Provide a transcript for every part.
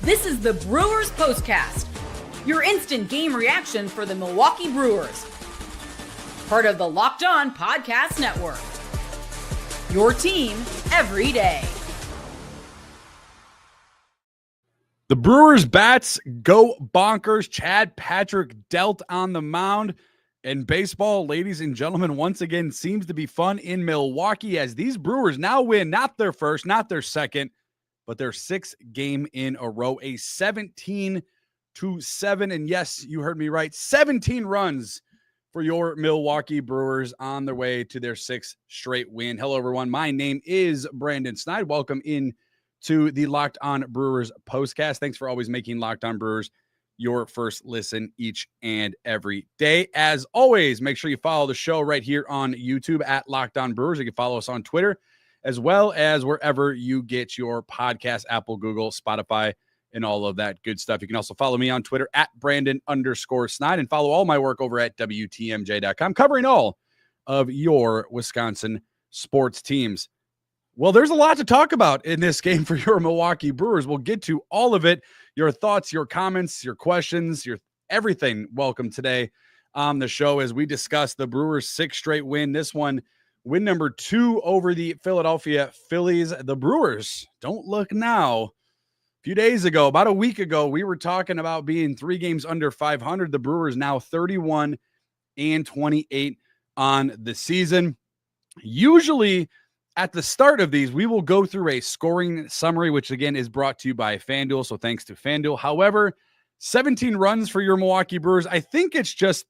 This is the Brewers POSTCAST, your instant game reaction for the Milwaukee Brewers. Part of the Locked On Podcast Network. Your team every day. The Brewers bats go bonkers. Chad Patrick dealt on the mound. And baseball, ladies and gentlemen, once again seems to be fun in Milwaukee as these Brewers now win not their first, not their second, but their sixth game in a row, a 17-7. And yes, you heard me right, 17 runs for your Milwaukee Brewers on their way to their sixth straight win. Hello, everyone. My name is Brandon Snide. Welcome in to the Locked On Brewers postcast. Thanks for always making Locked On Brewers your first listen each and every day. As always, make sure you follow the show right here on YouTube at Locked On Brewers. You can follow us on Twitter, as well as wherever you get your podcast, Apple, Google, Spotify, and all of that good stuff. You can also follow me on Twitter at Brandon_Snide and follow all my work over at WTMJ.com, covering all of your Wisconsin sports teams. Well, there's a lot to talk about in this game for your Milwaukee Brewers. We'll get to all of it. Your thoughts, your comments, your questions, your everything. Welcome today on the show as we discuss the Brewers' sixth straight win. This one, win number 2 over the Philadelphia Phillies. The Brewers don't look now. A few days ago, about a week ago, we were talking about being 3 games under 500. The Brewers now 31-28 on the season. Usually, at the start of these, we will go through a scoring summary, which again is brought to you by FanDuel. So thanks to FanDuel. However, 17 runs for your Milwaukee Brewers. I think it's just,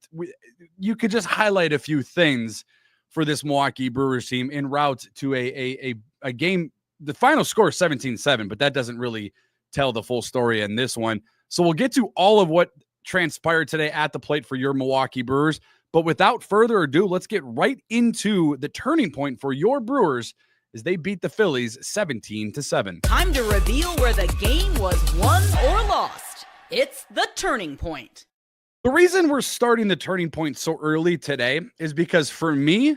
you could just highlight a few things for this Milwaukee Brewers team en route to a game. The final score is 17-7, but that doesn't really tell the full story in this one. So we'll get to all of what transpired today at the plate for your Milwaukee Brewers. But without further ado, let's get right into the turning point for your Brewers as they beat the Phillies 17-7. Time to reveal where the game was won or lost. It's the turning point. The reason we're starting the turning point so early today is because for me,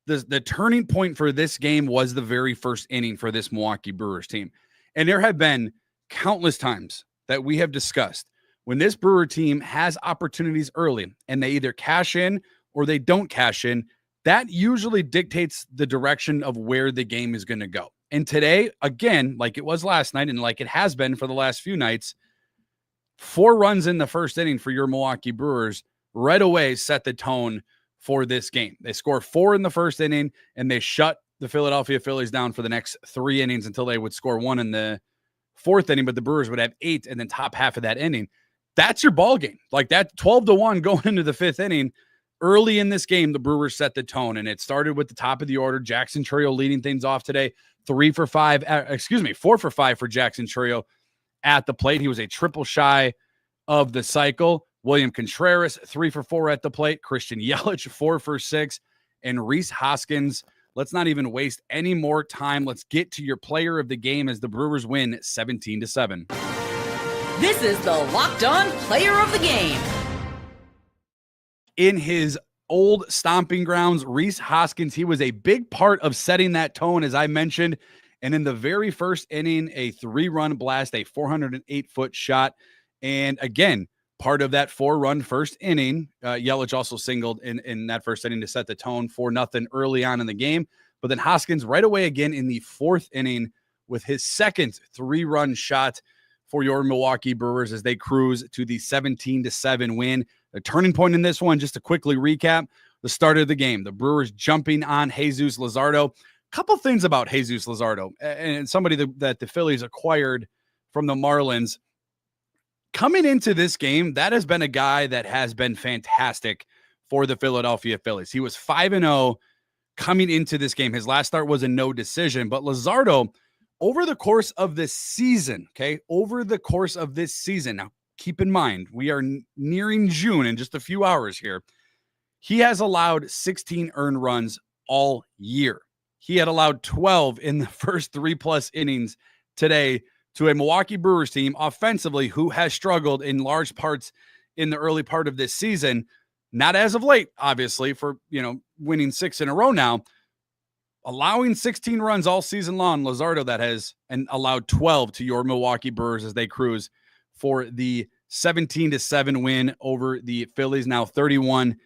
the turning point for this game was the very first inning for this Milwaukee Brewers team. And there have been countless times that we have discussed when this Brewer team has opportunities early and they either cash in or they don't cash in, that usually dictates the direction of where the game is going to go. And today, again, like it was last night and like it has been for the last few nights, 4 runs in the first inning for your Milwaukee Brewers right away set the tone for this game. They score 4 in the first inning and they shut the Philadelphia Phillies down for the next 3 innings until they would score 1 in the 4th inning, but the Brewers would have 8 in the top half of that inning. That's your ball game. Like that 12-1 going into the 5th inning. Early in this game, the Brewers set the tone, and it started with the top of the order. Jackson Chourio leading things off today. 4 for 5 for Jackson Chourio at the plate. He was a triple shy of the cycle. William Contreras, 3 for 4 at the plate. Christian Yelich, 4 for 6. And Rhys Hoskins. Let's not even waste any more time. Let's get to your player of the game as the Brewers win 17-7. This is the Locked On Player of the Game. In his old stomping grounds, Rhys Hoskins, he was a big part of setting that tone, as I mentioned. And in the very first inning, a 3-run blast, a 408-foot shot. And again, part of that 4-run first inning, Yelich also singled in that first inning to set the tone for 4-0 early on in the game. But then Hoskins right away again in the 4th inning with his second 3-run shot for your Milwaukee Brewers as they cruise to the 17-7 win. The turning point in this one, just to quickly recap, the start of the game, the Brewers jumping on Jesus Luzardo. Couple things about Jesus Luzardo and somebody that the Phillies acquired from the Marlins. Coming into this game, that has been a guy that has been fantastic for the Philadelphia Phillies. He was 5-0 coming into this game. His last start was a no decision, but Luzardo, over the course of this season, now keep in mind, we are nearing June in just a few hours here. He has allowed 16 earned runs all year. He had allowed 12 in the first 3+ innings today to a Milwaukee Brewers team offensively who has struggled in large parts in the early part of this season. Not as of late, obviously, for, winning 6 in a row now. allowing 16 runs all season long, Luzardo that has, and allowed 12 to your Milwaukee Brewers as they cruise for the 17-7 win over the Phillies, now 31-28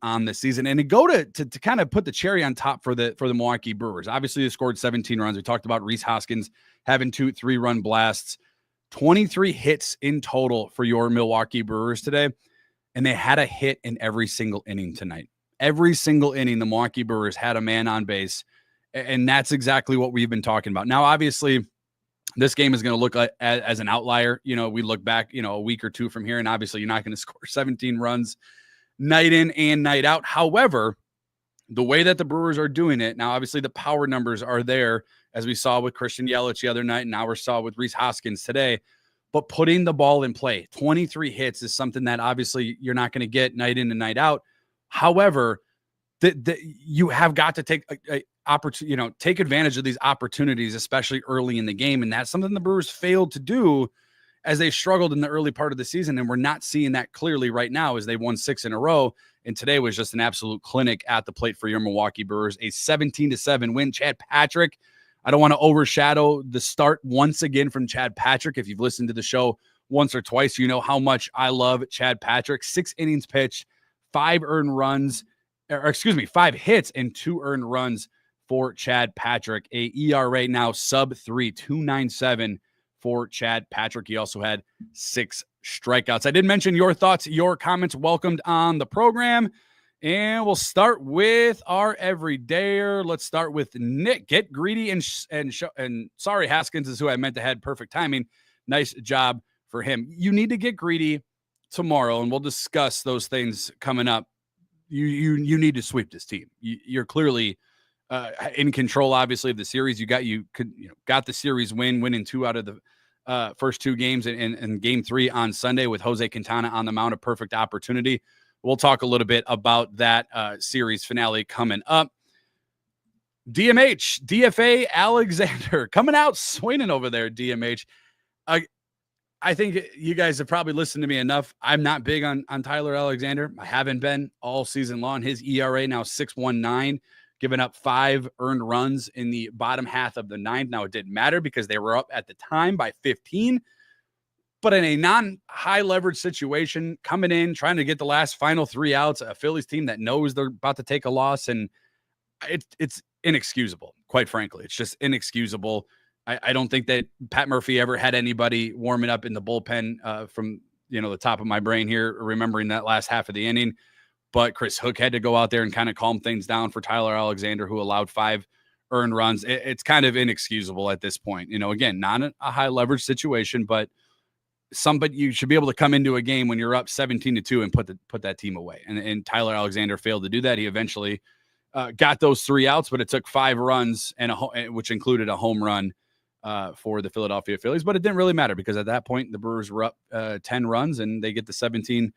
on the season. And to go to kind of put the cherry on top for the Milwaukee Brewers, obviously they scored 17 runs. We talked about Rhys Hoskins having 2 3-run blasts, 23 hits in total for your Milwaukee Brewers today. And they had a hit in every single inning tonight. Every single inning, the Milwaukee Brewers had a man on base. And that's exactly what we've been talking about. Now, obviously, this game is going to look like, as an outlier. You know, we look back, a week or two from here, and obviously you're not going to score 17 runs night in and night out. However, the way that the Brewers are doing it, now obviously the power numbers are there, as we saw with Christian Yelich the other night, and now we saw with Rhys Hoskins today. But putting the ball in play, 23 hits is something that obviously you're not going to get night in and night out. However, you have got to take take advantage of these opportunities, especially early in the game. And that's something the Brewers failed to do as they struggled in the early part of the season. And we're not seeing that clearly right now as they won 6 in a row. And today was just an absolute clinic at the plate for your Milwaukee Brewers, a 17-7 win. Chad Patrick, I don't want to overshadow the start once again from Chad Patrick. If you've listened to the show once or twice, you know how much I love Chad Patrick. 6 innings pitched, 5 hits and 2 earned runs for Chad Patrick. A ERA now sub-3, 2.97 for Chad Patrick. He also had 6 strikeouts. I did mention your thoughts, your comments welcomed on the program. And we'll start with our everydayer. Let's start with Nick. Get greedy and sorry, Haskins is who I meant to have. Perfect timing. Nice job for him. You need to get greedy tomorrow, and we'll discuss those things coming up. You need to sweep this team. You're clearly in control, obviously, of the series. You got the series winning 2 out of the first 2 games, and game 3 on Sunday with Jose Quintana on the mound. A perfect opportunity. We'll talk a little bit about that series finale coming up. DFA Alexander coming out swinging over there, DMH. I think you guys have probably listened to me enough. I'm not big on Tyler Alexander. I haven't been all season long. His ERA now 6.19, giving up 5 earned runs in the bottom half of the 9th. Now, it didn't matter because they were up at the time by 15. But in a non-high leverage situation, coming in, trying to get the last final 3 outs, a Phillies team that knows they're about to take a loss, and it's inexcusable, quite frankly. It's just inexcusable. I don't think that Pat Murphy ever had anybody warming up in the bullpen from the top of my brain here, remembering that last half of the inning. But Chris Hook had to go out there and kind of calm things down for Tyler Alexander, who allowed 5 earned runs. It's kind of inexcusable at this point. Again, not a high leverage situation, but somebody you should be able to come into a game when you're up 17-2 and put that team away. And Tyler Alexander failed to do that. He eventually got those 3 outs, but it took 5 runs which included a home run for the Philadelphia Phillies. But it didn't really matter because at that point the Brewers were up 10 runs and they get the 17-7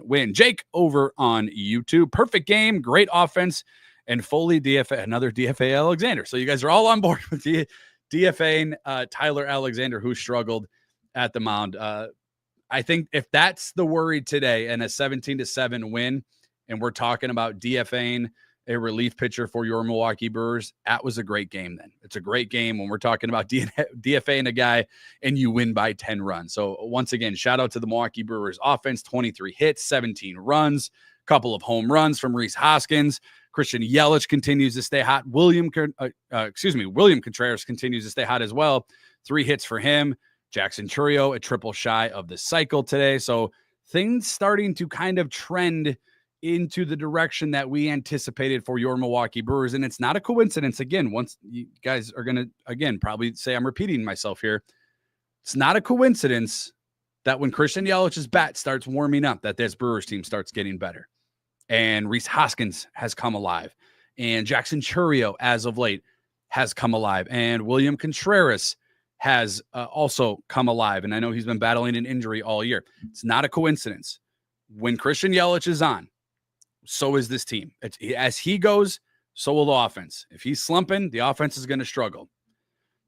win. Jake over on YouTube. Perfect game, great offense, and fully DFA, another DFA Alexander. So you guys are all on board with the DFAing Tyler Alexander, who struggled at the mound. I think if that's the worry today and a 17-7 win, and we're talking about DFAing a relief pitcher for your Milwaukee Brewers, that was a great game then. It's a great game when we're talking about DFAing a guy and you win by 10 runs. So once again, shout out to the Milwaukee Brewers offense, 23 hits, 17 runs, couple of home runs from Rhys Hoskins. Christian Yelich continues to stay hot. William Contreras continues to stay hot as well. 3 hits for him. Jackson Chourio, a triple shy of the cycle today. So things starting to kind of trend into the direction that we anticipated for your Milwaukee Brewers. And it's not a coincidence. Again, once you guys are going to, probably say I'm repeating myself here. It's not a coincidence that when Christian Yelich's bat starts warming up, that this Brewers team starts getting better. And Rhys Hoskins has come alive. And Jackson Chourio, as of late, has come alive. And William Contreras has also come alive. And I know he's been battling an injury all year. It's not a coincidence. When Christian Yelich is on, so is this team. As he goes, so will the offense. If he's slumping, the offense is going to struggle.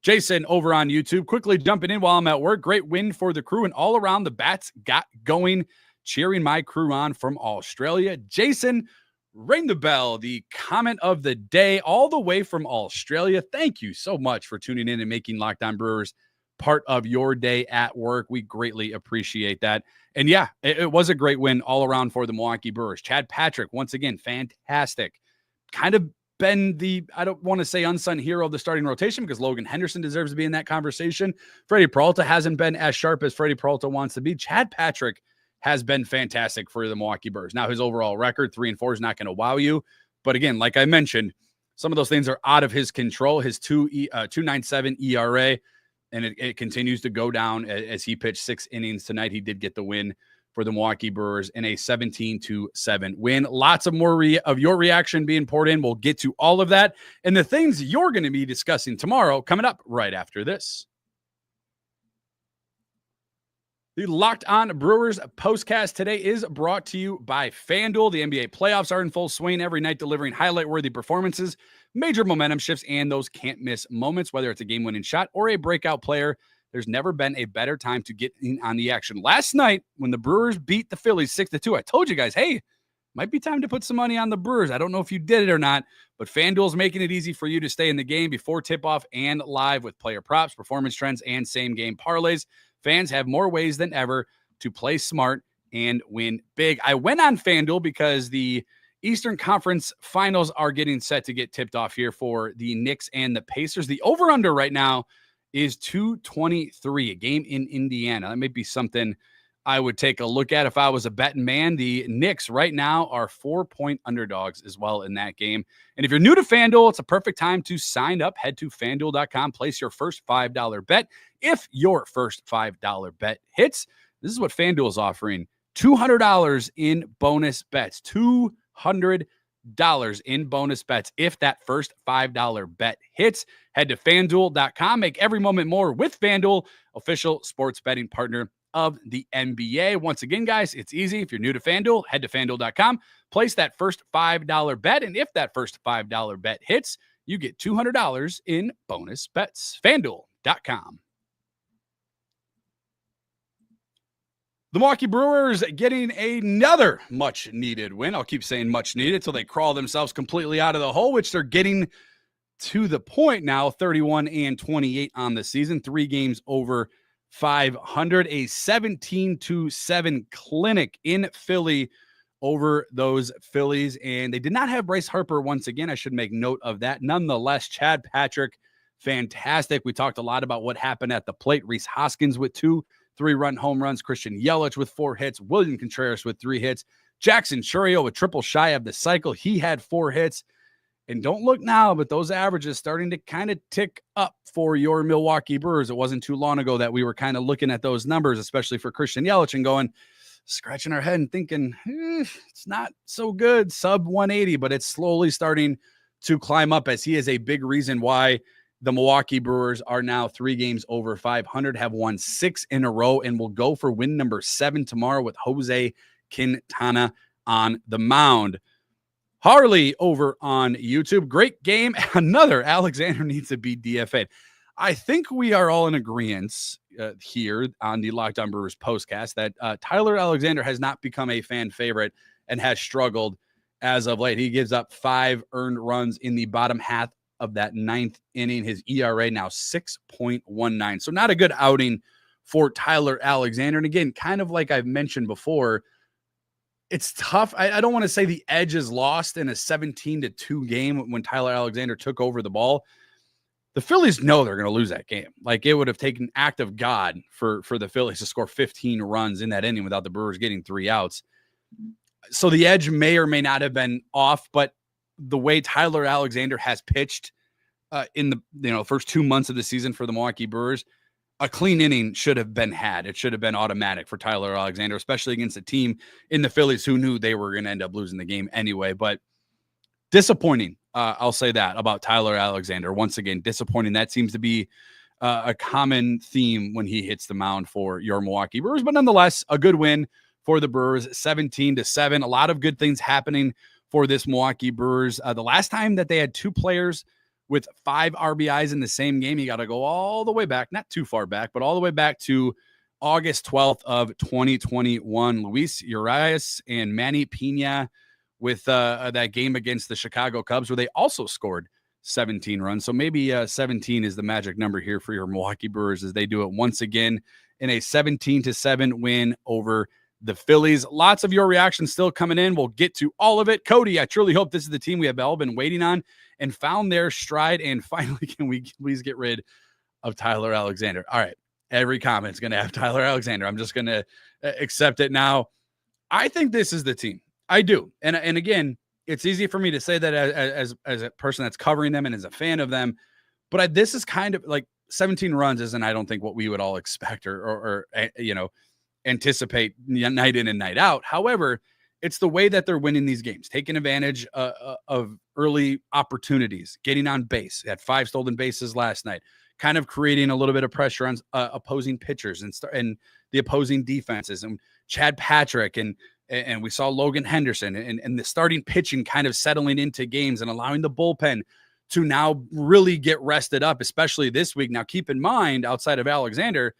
Jason over on YouTube, quickly jumping in while I'm at work. Great win for the crew, and all around the bats got going. Cheering my crew on from Australia. Jason, ring the bell, the comment of the day, all the way from Australia. Thank you so much for tuning in and making Locked On Brewers part of your day at work. We greatly appreciate that. And yeah, it was a great win all around for the Milwaukee Brewers. Chad Patrick, once again, fantastic. Kind of been the, I don't want to say unsung hero of the starting rotation because Logan Henderson deserves to be in that conversation. Freddie Peralta hasn't been as sharp as Freddie Peralta wants to be. Chad Patrick has been fantastic for the Milwaukee Brewers. Now, his overall record, 3-4, is not going to wow you. But again, like I mentioned, some of those things are out of his control. His 2.97 ERA, and it continues to go down as he pitched 6 innings tonight. He did get the win for the Milwaukee Brewers in a 17-7 win. Lots of more of your reaction being poured in. We'll get to all of that and the things you're going to be discussing tomorrow coming up right after this. The Locked On Brewers postcast today is brought to you by FanDuel. The NBA playoffs are in full swing every night, delivering highlight-worthy performances, major momentum shifts, and those can't-miss moments. Whether it's a game-winning shot or a breakout player, there's never been a better time to get in on the action. Last night, when the Brewers beat the Phillies 6-2, I told you guys, hey, might be time to put some money on the Brewers. I don't know if you did it or not, but FanDuel's making it easy for you to stay in the game before tip-off and live with player props, performance trends, and same-game parlays. Fans have more ways than ever to play smart and win big. I went on FanDuel because the Eastern Conference Finals are getting set to get tipped off here for the Knicks and the Pacers. The over-under right now is 223, a game in Indiana. That may be something I would take a look at if I was a betting man. The Knicks right now are 4-point underdogs as well in that game. And if you're new to FanDuel, it's a perfect time to sign up. Head to FanDuel.com, place your first $5 bet. If your first $5 bet hits, this is what FanDuel is offering: $200 in bonus bets. $200 in bonus bets if that first $5 bet hits. Head to FanDuel.com. Make every moment more with FanDuel, official sports betting partner of the NBA. Once again, guys, it's easy. If you're new to FanDuel, head to FanDuel.com, place that first $5 bet, and if that first $5 bet hits, you get $200 in bonus bets. FanDuel.com. The Milwaukee Brewers getting another much-needed win. I'll keep saying much-needed until they crawl themselves completely out of the hole, which they're getting to the point now, 31-28 on the season, 3 games over 500, a 17-7 clinic in Philly over those Phillies. And they did not have Bryce Harper once again. I should make note of that. Nonetheless, Chad Patrick, fantastic. We talked a lot about what happened at the plate. Rhys Hoskins with 2 3-run home runs. Christian Yelich with 4 hits. William Contreras with 3 hits. Jackson Chourio with triple shy of the cycle. He had 4 hits. And don't look now, but those averages starting to kind of tick up for your Milwaukee Brewers. It wasn't too long ago that we were kind of looking at those numbers, especially for Christian Yelich, and going, scratching our head and thinking, it's not so good, sub 180, but it's slowly starting to climb up as he is a big reason why the Milwaukee Brewers are now 3 games over 500, have won 6 in a row, and will go for win number 7 tomorrow with Jose Quintana on the mound. Harley over on YouTube. Great game. Another Alexander needs to be DFA'd. I think we are all in agreement here on the Locked On Brewers postcast that Tyler Alexander has not become a fan favorite and has struggled as of late. He gives up 5 earned runs in the bottom half of that 9th inning. His ERA now 6.19. So not a good outing for Tyler Alexander. And again, kind of like I've mentioned before, it's tough. I don't want to say the edge is lost in a 17-2 game when Tyler Alexander took over the ball. The Phillies know they're going to lose that game. Like, it would have taken act of God for the Phillies to score 15 runs in that inning without the Brewers getting 3 outs. So the edge may or may not have been off, but the way Tyler Alexander has pitched in the first 2 months of the season for the Milwaukee Brewers, a clean inning should have been had. It should have been automatic for Tyler Alexander, especially against a team in the Phillies who knew they were going to end up losing the game anyway. But disappointing, I'll say that about Tyler Alexander. Once again, disappointing. That seems to be a common theme when he hits the mound for your Milwaukee Brewers. But nonetheless, a good win for the Brewers, 17-7. A lot of good things happening for this Milwaukee Brewers. The last time that they had 2 players with 5 RBIs in the same game, you got to go all the way back, not too far back, but all the way back to August 12th of 2021. Luis Urias and Manny Pena with that game against the Chicago Cubs where they also scored 17 runs. So maybe 17 is the magic number here for your Milwaukee Brewers as they do it once again in a 17-7 win over the Phillies. Lots of your reactions still coming in. We'll get to all of it. Cody, I truly hope this is the team we have all been waiting on and found their stride. And finally, can we please get rid of Tyler Alexander? All right. Every comment's going to have Tyler Alexander. I'm just going to accept it now. I think this is the team. I do. And again, it's easy for me to say that as a person that's covering them and as a fan of them. But this is kind of like 17 runs isn't, I don't think, what we would all expect or anticipate night in and night out. However, it's the way that they're winning these games, taking advantage of early opportunities, getting on base. They had 5 stolen bases last night, kind of creating a little bit of pressure on opposing pitchers and the opposing defenses. And Chad Patrick and we saw Logan Henderson and the starting pitching kind of settling into games and allowing the bullpen to now really get rested up, especially this week. Now, keep in mind, outside of Alexander,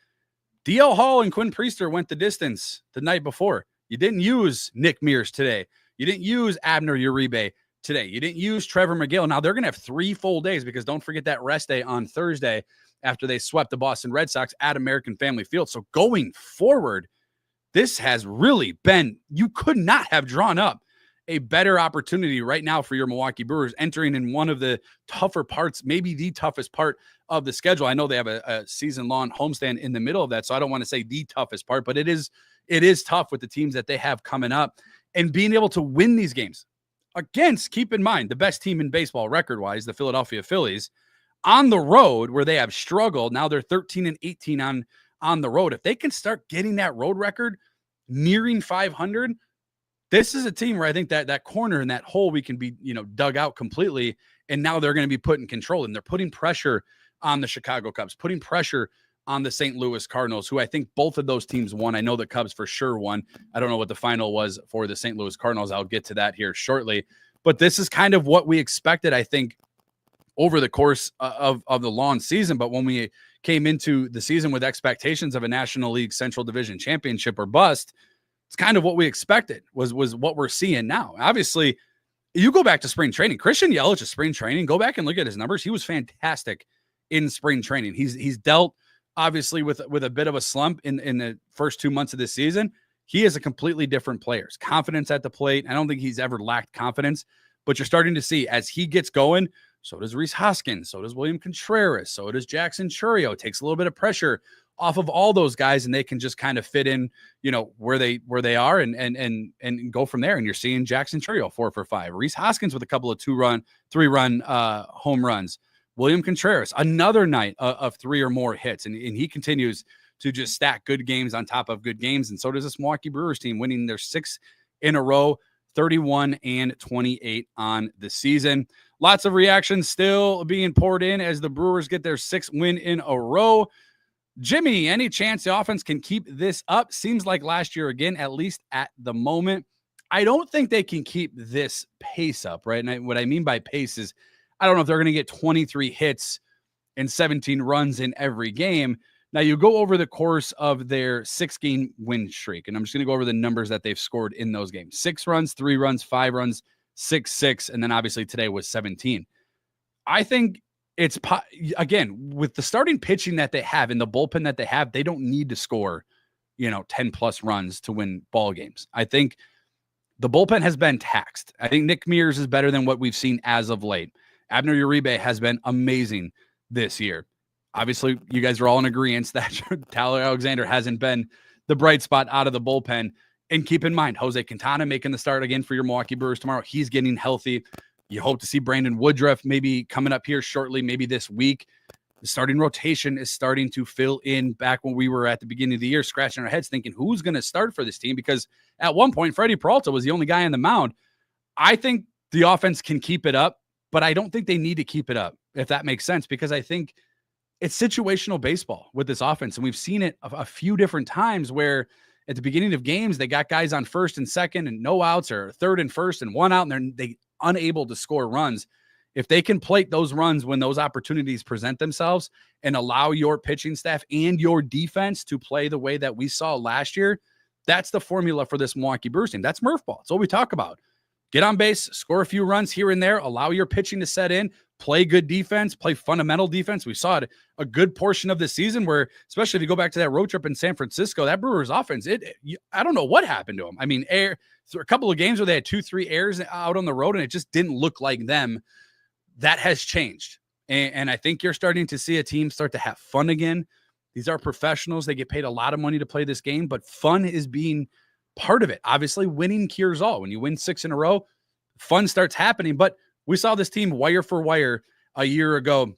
DL Hall and Quinn Priester went the distance the night before. You didn't use Nick Mears today. You didn't use Abner Uribe today. You didn't use Trevor McGill. Now, they're going to have 3 full days because don't forget that rest day on Thursday after they swept the Boston Red Sox at American Family Field. So going forward, this has really been, you could not have drawn up a better opportunity right now for your Milwaukee Brewers entering in one of the tougher parts, maybe the toughest part of the schedule. I know they have a season-long homestand in the middle of that, so I don't want to say the toughest part, but it is tough with the teams that they have coming up and being able to win these games against, keep in mind, the best team in baseball record-wise, the Philadelphia Phillies, on the road where they have struggled. Now they're 13-18 on the road. If they can start getting that road record nearing 500, this is a team where I think that corner and that hole we can be, dug out completely. And now they're going to be put in control, and they're putting pressure on the Chicago Cubs, putting pressure on the St. Louis Cardinals, who I think both of those teams won. I know the Cubs for sure won. I don't know what the final was for the St. Louis Cardinals. I'll get to that here shortly. But this is kind of what we expected, I think, over the course of the long season. But when we came into the season with expectations of a National League Central Division championship or bust, it's kind of what we expected was what we're seeing now. Obviously, you go back to spring training. Christian Yelich's spring training, go back and look at his numbers. He was fantastic in spring training. He's dealt, obviously, with a bit of a slump in the first 2 months of this season. He is a completely different player. His confidence at the plate, I don't think he's ever lacked confidence, but you're starting to see as he gets going, so does Rhys Hoskins, so does William Contreras, so does Jackson Chourio. Takes a little bit of pressure off of all those guys, and they can just kind of fit in, where they are and go from there. And you're seeing Jackson Chourio 4 for 5, Rhys Hoskins with a couple of 3-run home runs, William Contreras another night of 3 or more hits, and he continues to just stack good games on top of good games. And so does this Milwaukee Brewers team, winning their 6th in a row, 31-28 on the season. Lots of reactions still being poured in as the Brewers get their 6th win in a row. Jimmy, any chance the offense can keep this up? Seems like last year again, at least at the moment. I don't think they can keep this pace up, right? And what I mean by pace is I don't know if they're going to get 23 hits and 17 runs in every game. Now, you go over the course of their 6-game win streak, and I'm just going to go over the numbers that they've scored in those games. 6 runs, 3 runs, 5 runs, 6, and then obviously today was 17. I think it's, again, with the starting pitching that they have and the bullpen that they have, they don't need to score, 10-plus runs to win ball games. I think the bullpen has been taxed. I think Nick Mears is better than what we've seen as of late. Abner Uribe has been amazing this year. Obviously, you guys are all in agreement that Tyler Alexander hasn't been the bright spot out of the bullpen. And keep in mind, Jose Quintana making the start again for your Milwaukee Brewers tomorrow. He's getting healthy. You hope to see Brandon Woodruff maybe coming up here shortly, maybe this week. The starting rotation is starting to fill in back when we were at the beginning of the year, scratching our heads thinking, who's going to start for this team? Because at one point, Freddie Peralta was the only guy on the mound. I think the offense can keep it up, but I don't think they need to keep it up, if that makes sense, because I think it's situational baseball with this offense. And we've seen it a few different times where at the beginning of games, they got guys on first and second and no outs, or third and first and 1 out, and they're unable to score runs. If they can plate those runs when those opportunities present themselves and allow your pitching staff and your defense to play the way that we saw last year, that's the formula for this Milwaukee Brewers team. That's Murph ball. It's what we talk about. get on base, score a few runs here and there, allow your pitching to set in, play good defense, play fundamental defense. We saw it a good portion of the season where, especially if you go back to that road trip in San Francisco, that Brewers offense, I don't know what happened to them. I mean, a couple of games where they had 2-3 errors out on the road and it just didn't look like them. That has changed. And I think you're starting to see a team start to have fun again. These are professionals. They get paid a lot of money to play this game, but fun is being part of it. Obviously, winning cures all. When you win 6 in a row, fun starts happening. But we saw this team wire for wire a year ago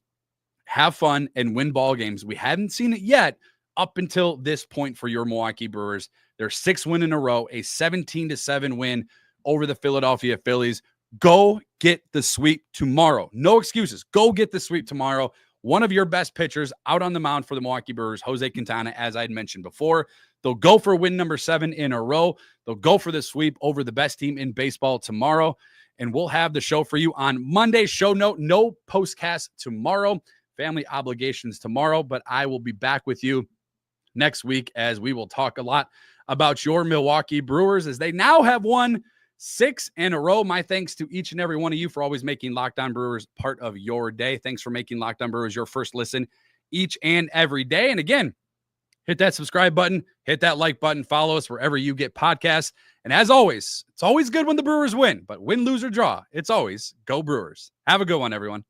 have fun and win ball games. We haven't seen it yet up until this point for your Milwaukee Brewers. Their 6th win in a row, a 17-7 win over the Philadelphia Phillies. Go get the sweep tomorrow. No excuses. Go get the sweep tomorrow. One of your best pitchers out on the mound for the Milwaukee Brewers, Jose Quintana, as I'd mentioned before. They'll go for win number 7 in a row. They'll go for the sweep over the best team in baseball tomorrow. And we'll have the show for you on Monday. Show note, no postcast tomorrow. Family obligations tomorrow. But I will be back with you next week as we will talk a lot about your Milwaukee Brewers as they now have won 6 in a row. My thanks to each and every one of you for always making Locked On Brewers part of your day. Thanks for making Locked On Brewers your first listen each and every day. And again, hit that subscribe button, hit that like button, follow us wherever you get podcasts. And as always, it's always good when the Brewers win, but win, lose, or draw, it's always go Brewers. Have a good one, everyone.